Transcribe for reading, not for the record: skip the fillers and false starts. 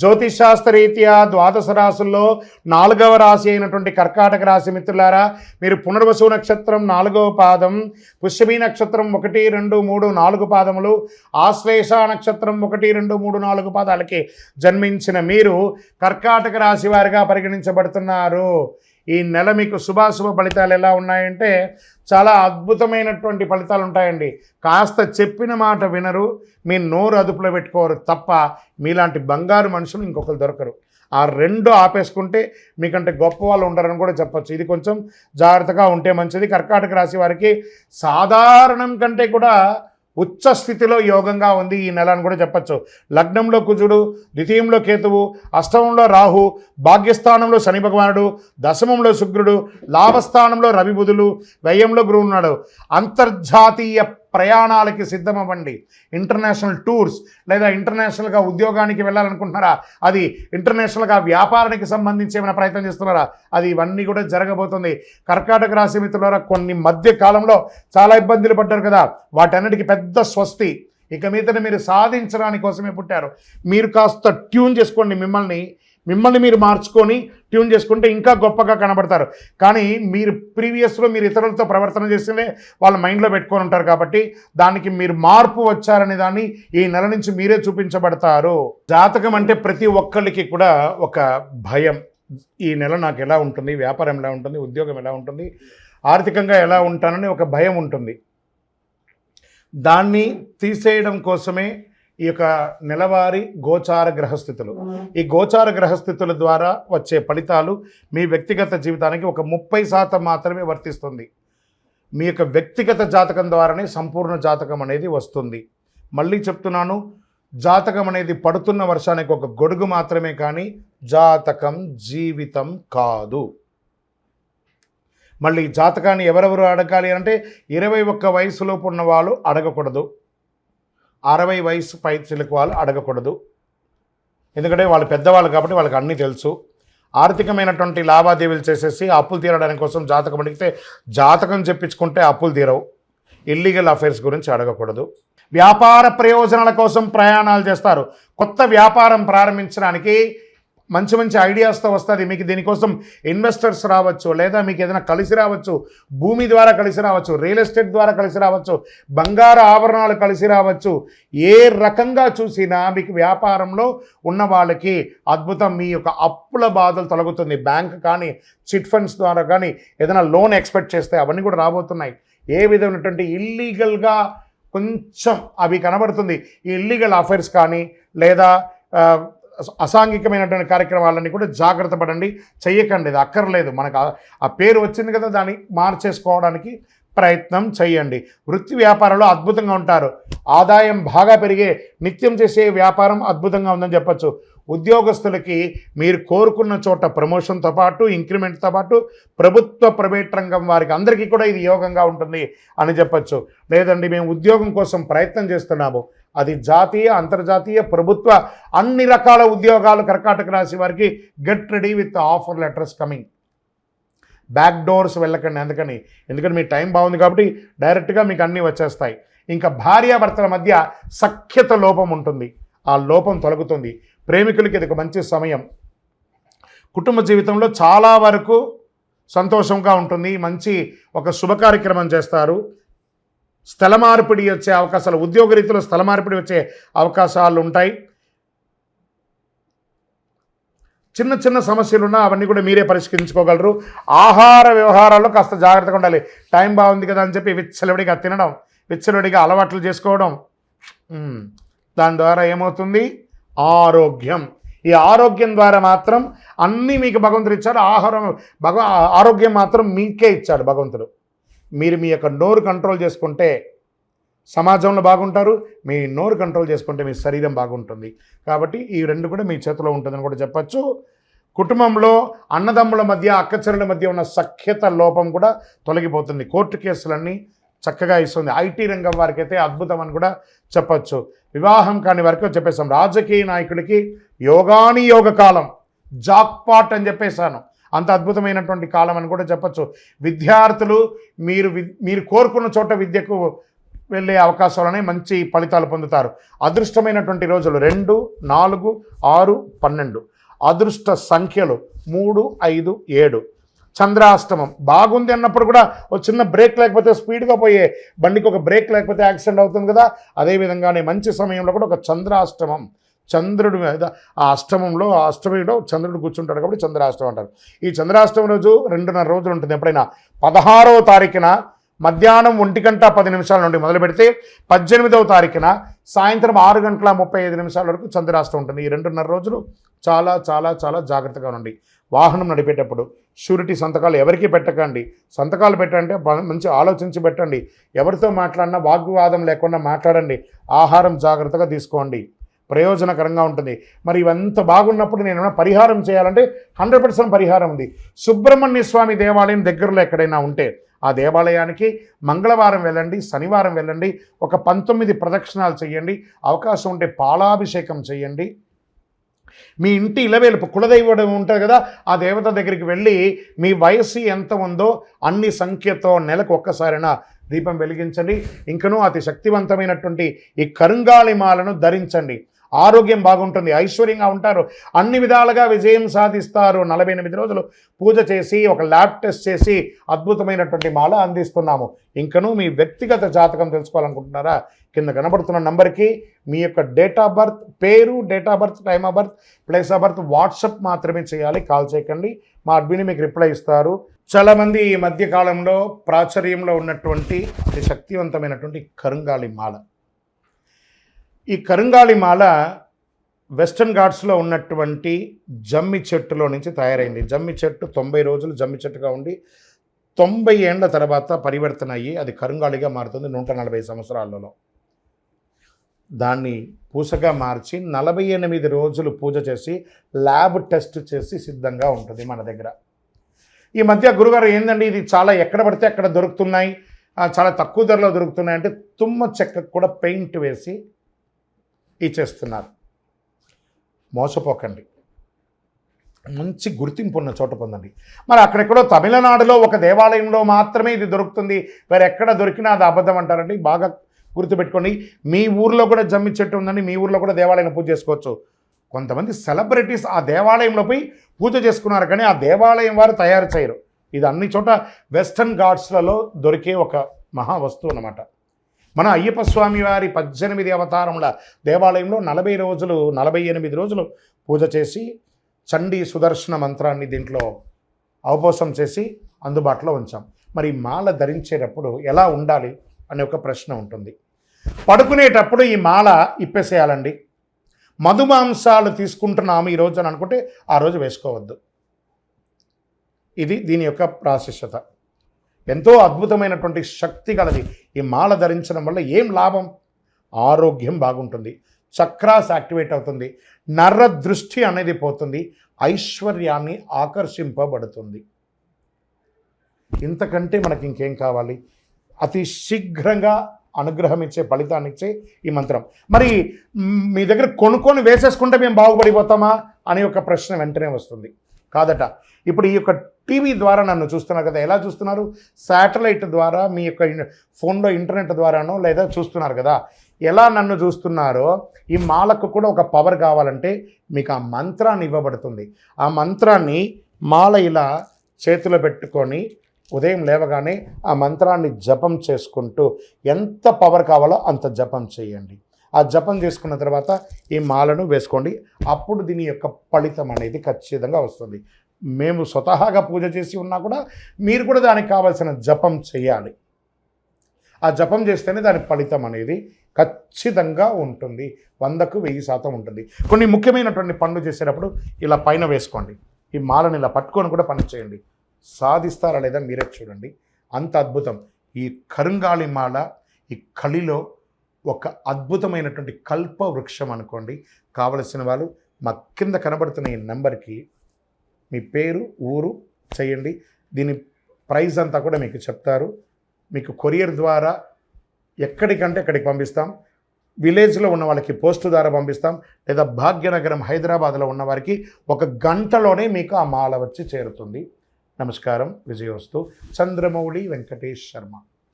జ్యోతిషాస్త్రరీత్యా ద్వాదశ రాశుల్లో 4వ రాశి అయినటువంటి కర్కాటక రాశి మిత్రులారా, మీరు పునర్వసు నక్షత్రం 4వ పాదం, పుష్యమి నక్షత్రం 1, 2, 3, 4 పాదములు, ఆశ్లేష నక్షత్రం 1, 2, 3, 4 పాదాలకి జన్మించిన మీరు కర్కాటక రాశి వారిగా పరిగణించబడుతున్నారు. ఈ నెల మీకు శుభాశుభ ఫలితాలు ఎలా ఉన్నాయంటే చాలా అద్భుతమైనటువంటి ఫలితాలు ఉంటాయండి. కాస్త చెప్పిన మాట వినరు, మీ నోరు అదుపులో పెట్టుకోరు తప్ప మీలాంటి బంగారు మనుషులు ఇంకొకరు దొరకరు. ఆ 2 ఆపేసుకుంటే మీకంటే గొప్ప వాళ్ళు ఉండరని కూడా చెప్పచ్చు. ఇది కొంచెం జాగ్రత్తగా ఉంటే మంచిది. కర్కాటక రాశి వారికి సాధారణం కంటే కూడా ఉచ్చ స్థితిలో యోగంగా ఉంది ఈ నెల అని కూడా చెప్పచ్చు. లగ్నంలో కుజుడు, ద్వితీయంలో కేతువు, అష్టమంలో రాహు, భాగ్యస్థానంలో శని భగవానుడు, దశమంలో శుక్రుడు, లాభస్థానంలో రవి బుధులు, వ్యయంలో గురువు ఉన్నాడు. అంతర్జాతీయ ప్రయాణాలకి సిద్ధమవ్వండి. ఇంటర్నేషనల్ టూర్స్ లేదా ఇంటర్నేషనల్గా ఉద్యోగానికి వెళ్ళాలనుకుంటున్నారా, అది ఇంటర్నేషనల్గా వ్యాపారానికి సంబంధించి ఏమైనా ప్రయత్నం చేస్తున్నారా, అది ఇవన్నీ కూడా జరగబోతుంది. కర్కాటక రాశి మిత్రులారా, కొన్ని మధ్య కాలంలో చాలా ఇబ్బందులు పడ్డారు కదా, వాటన్నిటికీ పెద్ద స్వస్తి. ఇక మీదట మీరు సాధించడానికి కోసమే పుట్టారు. మీరు కాస్త ట్యూన్ చేసుకోండి, మిమ్మల్ని మీరు మార్చుకొని ట్యూన్ చేసుకుంటే ఇంకా గొప్పగా కనబడతారు. కానీ మీరు ప్రీవియస్లో మీరు ఇతరులతో ప్రవర్తన చేస్తేనే వాళ్ళ మైండ్లో పెట్టుకొని ఉంటారు. కాబట్టి దానికి మీరు మార్పు వచ్చారనే దాన్ని ఈ నెల నుంచి మీరే చూపించబడతారు. జాతకం అంటే ప్రతి ఒక్కరికి కూడా ఒక భయం. ఈ నెల నాకు ఎలా ఉంటుంది, వ్యాపారం ఎలా ఉంటుంది, ఉద్యోగం ఎలా ఉంటుంది, ఆర్థికంగా ఎలా ఉంటానని ఒక భయం ఉంటుంది. దాన్ని తీసేయడం కోసమే ఈ యొక్క నెలవారీ గోచార గ్రహస్థితులు. ఈ గోచార గ్రహస్థితుల ద్వారా వచ్చే ఫలితాలు మీ వ్యక్తిగత జీవితానికి ఒక 30% మాత్రమే వర్తిస్తుంది. మీ యొక్క వ్యక్తిగత జాతకం ద్వారానే సంపూర్ణ జాతకం అనేది వస్తుంది. మళ్ళీ చెప్తున్నాను, జాతకం అనేది పడుతున్న వర్షానికి ఒక గొడుగు మాత్రమే, కానీ జాతకం జీవితం కాదు. మళ్ళీ జాతకాన్ని ఎవరెవరు అడగాలి అంటే 21 వయసులోపు ఉన్న వాళ్ళు అడగకూడదు, 60 వయసు పై చిలుకు వాళ్ళు అడగకూడదు. ఎందుకంటే వాళ్ళు పెద్దవాళ్ళు కాబట్టి వాళ్ళకి అన్నీ తెలుసు. ఆర్థికమైనటువంటి లావాదేవీలు చేసేసి అప్పులు తీరడానికి కోసం జాతకం అడిగితే జాతకం చెప్పించుకుంటే అప్పులు తీరవు. ఇల్లీగల్ అఫైర్స్ గురించి అడగకూడదు. వ్యాపార ప్రయోజనాల కోసం ప్రయాణాలు చేస్తారు. కొత్త వ్యాపారం ప్రారంభించడానికి మంచి మంచి ఐడియాస్తో వస్తుంది. మీకు దీనికోసం ఇన్వెస్టర్స్ రావచ్చు, లేదా మీకు ఏదైనా కలిసి రావచ్చు, భూమి ద్వారా కలిసి రావచ్చు, రియల్ ఎస్టేట్ ద్వారా కలిసి రావచ్చు, బంగారు ఆభరణాలు కలిసి రావచ్చు. ఏ రకంగా చూసినా మీకు వ్యాపారంలో ఉన్న వాళ్ళకి అద్భుతం. మీ యొక్క అప్పుల బాధలు తొలగుతుంది. బ్యాంక్ కానీ చిట్ ఫండ్స్ ద్వారా కానీ ఏదైనా లోన్ ఎక్స్పెక్ట్ చేస్తే అవన్నీ కూడా రాబోతున్నాయి. ఏ విధమైనటువంటి ఇల్లీగల్గా కొంచెం అవి కనబడుతుంది. ఈ ఇల్లీగల్ అఫైర్స్ కానీ లేదా అసాంఘికమైనటువంటి కార్యక్రమాలన్నీ కూడా జాగ్రత్త పడండి, చెయ్యకండి. ఇది అక్కర్లేదు. మనకు ఆ పేరు వచ్చింది కదా, దాన్ని మార్చేసుకోవడానికి ప్రయత్నం చేయండి. వృత్తి వ్యాపారంలో అద్భుతంగా ఉంటారు. ఆదాయం బాగా పెరిగే నిత్యం చేసే వ్యాపారం అద్భుతంగా ఉందని చెప్పచ్చు. ఉద్యోగస్తులకి మీరు కోరుకున్న చోట ప్రమోషన్తో పాటు ఇంక్రిమెంట్తో పాటు ప్రభుత్వ ప్రైవేట్ రంగం వారికి అందరికీ కూడా ఇది యోగంగా ఉంటుంది అని చెప్పచ్చు. లేదండి మేము ఉద్యోగం కోసం ప్రయత్నం చేస్తున్నాము, అది జాతీయ అంతర్జాతీయ ప్రభుత్వ అన్ని రకాల ఉద్యోగాలు కర్కాటక రాశి వారికి get ready with offer letters coming. Back doors వెళ్ళకండి. ఎందుకంటే మీ టైం బాగుంది కాబట్టి డైరెక్ట్గా మీకు అన్నీ వచ్చేస్తాయి. ఇంకా భార్యాభర్తల మధ్య సఖ్యత లోపం ఉంటుంది, ఆ లోపం తొలగుతుంది. ప్రేమికులకి ఇది ఒక మంచి సమయం. కుటుంబ జీవితంలో చాలా వరకు సంతోషంగా ఉంటుంది. మంచి ఒక శుభ కార్యక్రమం చేస్తారు. స్థల మార్పిడి వచ్చే అవకాశాలు, ఉద్యోగ రీతిలో స్థల మార్పిడి వచ్చే అవకాశాలు ఉంటాయి. చిన్న చిన్న సమస్యలున్నా అవన్నీ కూడా మీరే పరిష్కరించుకోగలరు. ఆహార వ్యవహారాల్లో కాస్త జాగ్రత్తగా ఉండాలి. టైం బాగుంది కదా అని చెప్పి విచ్చలవిడిగా తినడం, విచ్చలవిడిగా అలవాట్లు చేసుకోవడం, దాని ద్వారా ఏమవుతుంది, ఆరోగ్యం. ఈ ఆరోగ్యం ద్వారా మాత్రం అన్నీ మీకు భగవంతుడు ఇచ్చాడు. ఆరోగ్యం మాత్రం మీకే ఇచ్చాడు భగవంతుడు. మీరు మీ యొక్క నోరు కంట్రోల్ చేసుకుంటే సమాజంలో బాగుంటారు, మీ నోరు కంట్రోల్ చేసుకుంటే మీ శరీరం బాగుంటుంది. కాబట్టి ఈ 2 కూడా మీ చేతిలో ఉంటుందని కూడా చెప్పచ్చు. కుటుంబంలో అన్నదమ్ముల మధ్య అక్కచెల్లెల మధ్య ఉన్న సఖ్యత లోపం కూడా తొలగిపోతుంది. కోర్టు కేసులన్నీ చక్కగా ఇస్తుంది. ఐటీ రంగం వారికి అయితే అద్భుతం అని కూడా చెప్పచ్చు. వివాహం కాని వరకు చెప్పేసాం. రాజకీయ నాయకుడికి యోగాని యోగ కాలం, జాక్పాట్ అని చెప్పేశాను. అంత అద్భుతమైనటువంటి కాలం అని కూడా చెప్పచ్చు. విద్యార్థులు మీరు కోరుకున్న చోట విద్యకు వెళ్ళే అవకాశాలనే మంచి ఫలితాలు పొందుతారు. అదృష్టమైనటువంటి రోజులు 2, 4, 6, 12. అదృష్ట సంఖ్యలు 3, 5, 7. చంద్రాష్టమం బాగుంది అన్నప్పుడు కూడా ఒక చిన్న బ్రేక్ లేకపోతే స్పీడ్గా పోయే బండికి ఒక బ్రేక్ లేకపోతే యాక్సిడెంట్ అవుతుంది కదా, అదేవిధంగానే మంచి సమయంలో కూడా ఒక చంద్రాష్టమం, చంద్రుడి మీద ఆ అష్టమిలో చంద్రుడు కూర్చుంటాడు కాబట్టి చంద్రాష్టమం అంటారు. ఈ చంద్రాష్టమం రోజు 2.5 రోజులు ఉంటుంది. ఎప్పుడైనా 16వ తారీఖున మధ్యాహ్నం 1:10 నుండి మొదలు పెడితే 18వ తారీఖున సాయంత్రం 6:35 వరకు చంద్రాష్టమం ఉంటుంది. ఈ 2.5 రోజులు చాలా చాలా చాలా జాగ్రత్తగా ఉండండి. వాహనం నడిపేటప్పుడు షూరిటీ సంతకాలు ఎవరికి పెట్టకండి. సంతకాలు పెట్టంటే మంచి ఆలోచించి పెట్టండి. ఎవరితో మాట్లాడినా వాగ్వివాదం లేకుండా మాట్లాడండి. ఆహారం జాగ్రత్తగా తీసుకోండి, ప్రయోజనకరంగా ఉంటుంది. మరి ఇవంతా బాగున్నప్పుడు నేను పరిహారం చేయాలంటే 100% పరిహారం ఉంది. సుబ్రహ్మణ్య స్వామి దేవాలయం దగ్గరలో ఎక్కడైనా ఉంటే ఆ దేవాలయానికి మంగళవారం వెళ్ళండి, శనివారం వెళ్ళండి, ఒక 19 ప్రదక్షిణాలు చేయండి. అవకాశం ఉంటే పాలాభిషేకం చేయండి. మీ ఇంటి ఇలవేలుపు కులదైవం ఉంటుంది కదా, ఆ దేవత దగ్గరికి వెళ్ళి మీ వయస్సు ఎంత ఉందో అన్ని సంఖ్యతో నెలకు ఒక్కసారైనా దీపం వెలిగించండి. ఇంకనూ అతి శక్తివంతమైనటువంటి ఈ కరుంగాళిమాలను ధరించండి. ఆరోగ్యం బాగుంటుంది, ఐశ్వర్యంగా ఉంటారు, అన్ని విధాలుగా విజయం సాధిస్తారు. 48 రోజులు పూజ చేసి ఒక ల్యాబ్ టెస్ట్ చేసి అద్భుతమైనటువంటి మాల అందిస్తున్నాము. ఇంకనూ మీ వ్యక్తిగత జాతకం తెలుసుకోవాలనుకుంటున్నారా? కింద కనబడుతున్న నంబర్కి మీ యొక్క డేట్ ఆఫ్ బర్త్, పేరు, date of birth, time of birth, place of birth WhatsApp మాత్రమే చేయాలి, కాల్ చేయకండి. మా అడ్మిన్ మీకు రిప్లై ఇస్తారు. చాలామంది ఈ మధ్య కాలంలో ప్రాచుర్యంలో ఉన్నటువంటి అతి శక్తివంతమైనటువంటి కరుంగాళి మాల. ఈ కరుంగాళి మాల వెస్టర్న్ ఘాట్స్లో ఉన్నటువంటి జమ్మి చెట్టులో నుంచి తయారైంది. జమ్మి చెట్టు 90 రోజులు జమ్మి చెట్టుగా ఉండి 90 ఏళ్ల తర్వాత పరివర్తన అయ్యి అది కరుంగాళిగా మారుతుంది 140 సంవత్సరాలలో. దాన్ని పూసగా మార్చి 48 రోజులు పూజ చేసి ల్యాబ్ టెస్ట్ చేసి సిద్ధంగా ఉంటుంది మన దగ్గర. ఈ మధ్య గురుగారు ఏందండి ఇది చాలా ఎక్కడ పడితే అక్కడ దొరుకుతున్నాయి, చాలా తక్కువ ధరలో దొరుకుతున్నాయి అంటే తుమ్మ చెక్కకు కూడా పెయింట్ వేసి ఇచ్చేస్తున్నారు. మోసపోకండి, మంచి గుర్తింపు ఉన్న చోట పొందండి. మరి అక్కడెక్కడో తమిళనాడులో ఒక దేవాలయంలో మాత్రమే ఇది దొరుకుతుంది, వేరే ఎక్కడ దొరికినా అది అబద్ధం అంటారండి. బాగా గుర్తుపెట్టుకోండి. మీ ఊర్లో కూడా జమ్మి చెట్టు ఉందండి, మీ ఊర్లో కూడా దేవాలయం పూజ చేసుకోవచ్చు. కొంతమంది సెలబ్రిటీస్ ఆ దేవాలయంలో పోయి పూజ చేసుకున్నారు, కానీ ఆ దేవాలయం వారు తయారు చేయరు. ఇది అన్ని చోట వెస్టర్న్ ఘాట్స్లలో దొరికే ఒక మహా వస్తువు అన్నమాట. మన అయ్యప్ప స్వామి వారి 18 అవతారముల దేవాలయంలో 48 రోజులు పూజ చేసి చండీ సుదర్శన మంత్రాన్ని దీంట్లో అవపోసం చేసి అందుబాటులో ఉంచాం. మరి మాల ధరించేటప్పుడు ఎలా ఉండాలి అనే ఒక ప్రశ్న ఉంటుంది. పడుకునేటప్పుడు ఈ మాల ఇప్పేసేయాలండి. మధుమాంసాలు తీసుకుంటున్నాము ఈరోజు అని అనుకుంటే ఆ రోజు వేసుకోవద్దు. ఇది దీని యొక్క ప్రాశస్యత. ఎంతో అద్భుతమైనటువంటి శక్తి కలది. ఈ మాల ధరించడం వల్ల ఏం లాభం? ఆరోగ్యం బాగుంటుంది, చక్రాస్ యాక్టివేట్ అవుతుంది, నర్ర దృష్టి అనేది పోతుంది, ఐశ్వర్యాన్ని ఆకర్షింపబడుతుంది. ఇంతకంటే మనకి ఇంకేం కావాలి? అతి శీఘ్రంగా అనుగ్రహం ఇచ్చే, ఫలితాన్ని ఇచ్చే ఈ మంత్రం. మరి మీ దగ్గర కొనుక్కొని వేసేసుకుంటే మేము బాగుపడిపోతామా అనే ఒక ప్రశ్న వెంటనే వస్తుంది. కాదట. ఇప్పుడు ఈ యొక్క టీవీ ద్వారా నన్ను చూస్తున్నారు కదా, ఎలా చూస్తున్నారు? శాటిలైట్ ద్వారా మీ యొక్క ఫోన్లో ఇంటర్నెట్ ద్వారానో లేదా చూస్తున్నారు కదా. ఎలా నన్ను చూస్తున్నారో ఈ మాలకు కూడా ఒక పవర్ కావాలంటే మీకు ఆ మంత్రాన్ని ఇవ్వబడుతుంది. ఆ మంత్రాన్ని మాల ఇలా చేతిలో పెట్టుకొని ఉదయం లేవగానే ఆ మంత్రాన్ని జపం చేసుకుంటూ ఎంత పవర్ కావాలో అంత జపం చేయండి. ఆ జపం చేసుకున్న తర్వాత ఈ మాలను వేసుకోండి. అప్పుడు దీని యొక్క ఫలితం అనేది ఖచ్చితంగా వస్తుంది. మేము స్వతహాగా పూజ చేసి ఉన్నా కూడా మీరు కూడా దానికి కావాల్సిన జపం చేయాలి. ఆ జపం చేస్తేనే దాని ఫలితం అనేది ఖచ్చితంగా ఉంటుంది. 100కు 1000% ఉంటుంది. కొన్ని ముఖ్యమైనటువంటి పనులు చేసేటప్పుడు ఇలా పైన వేసుకోండి. ఈ మాలను ఇలా పట్టుకొని కూడా పని చేయండి. సాధిస్తారా లేదా మీరే చూడండి. అంత అద్భుతం. ఈ కరుంగాళి మాల ఈ కలిలో ఒక అద్భుతమైనటువంటి కల్ప వృక్షం అనుకోండి. కావలసిన వాళ్ళు మా కింద కనబడుతున్న ఈ నెంబర్కి మీ పేరు, ఊరు చేయండి. దీని ప్రైస్ అంతా కూడా మీకు చెప్తారు. మీకు కొరియర్ ద్వారా ఎక్కడికంటే అక్కడికి పంపిస్తాం. విలేజ్లో ఉన్న వాళ్ళకి పోస్టు ద్వారా పంపిస్తాం. లేదా భాగ్యనగరం హైదరాబాద్లో ఉన్న వారికి 1 గంటలోనే మీకు ఆ మాల వచ్చి చేరుతుంది. నమస్కారం. విజయోస్తు. చంద్రమౌళి వెంకటేష్ శర్మ.